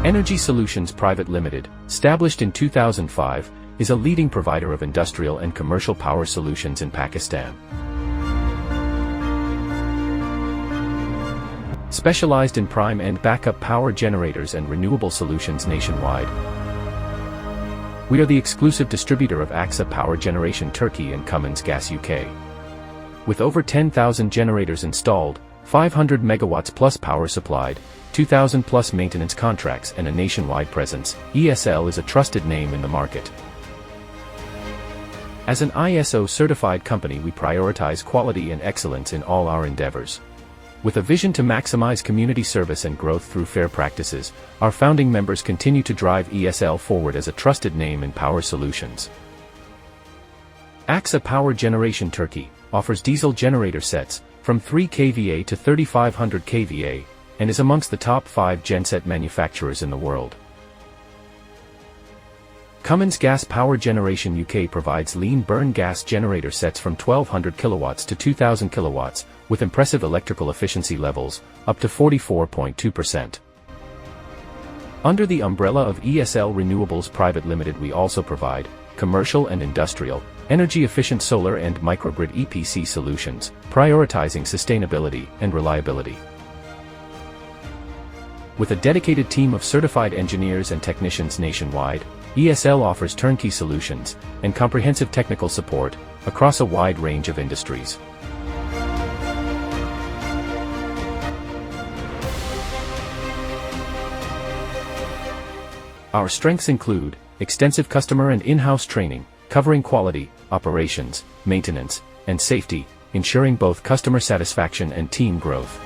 Energy Solutions Private Limited, established in 2005, is a leading provider of industrial and commercial power solutions in Pakistan. Specialized in prime and backup power generators and renewable solutions nationwide. We are the exclusive distributor of AXA Power Generation Turkey and Cummins Gas UK. With over 10,000 generators installed, 500 megawatts plus power supplied, 2,000 plus maintenance contracts and a nationwide presence, ESL is a trusted name in the market. As an ISO certified company, we prioritize quality and excellence in all our endeavors. With a vision to maximize community service and growth through fair practices, our founding members continue to drive ESL forward as a trusted name in power solutions. AXA Power Generation Turkey offers diesel generator sets from 3 kVA to 3500 kVA, and is amongst the top 5 genset manufacturers in the world. Cummins Gas Power Generation UK provides lean burn gas generator sets from 1200 kilowatts to 2000 kilowatts, with impressive electrical efficiency levels, up to 44.2%. Under the umbrella of ESL Renewables Private Limited, we also provide commercial and industrial, energy-efficient solar and microgrid EPC solutions, prioritizing sustainability and reliability. With a dedicated team of certified engineers and technicians nationwide, ESL offers turnkey solutions and comprehensive technical support across a wide range of industries. Our strengths include extensive customer and in-house training, covering quality, operations, maintenance, and safety, ensuring both customer satisfaction and team growth.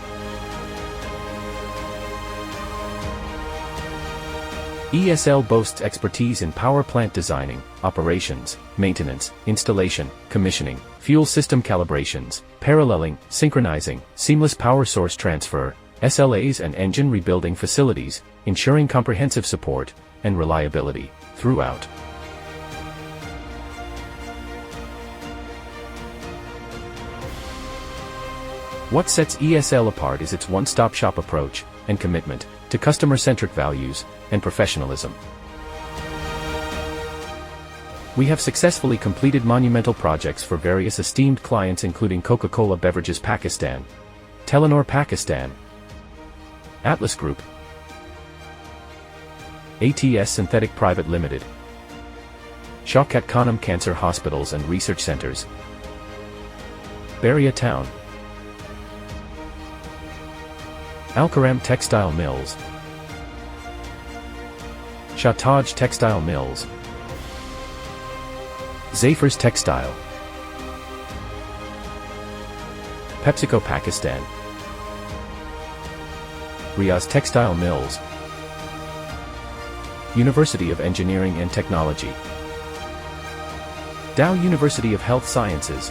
ESL boasts expertise in power plant designing, operations, maintenance, installation, commissioning, fuel system calibrations, paralleling, synchronizing, seamless power source transfer, SLAs and engine rebuilding facilities, ensuring comprehensive support and reliability throughout. What sets ESL apart is its one-stop shop approach and commitment to customer-centric values and professionalism. We have successfully completed monumental projects for various esteemed clients including Coca-Cola Beverages Pakistan, Telenor Pakistan, Atlas Group, ATS Synthetic Private Limited, Shaukat Khanum Cancer Hospitals and Research Centers, Baria Town, Al-Karam Textile Mills, Shahtaj Textile Mills, Zafir's Textile, PepsiCo Pakistan, Riaz Textile Mills, University of Engineering and Technology, Dow University of Health Sciences,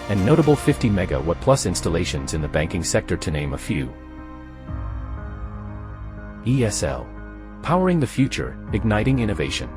and notable 50 megawatt plus installations in the banking sector, to name a few. ESL. Powering the future, igniting innovation.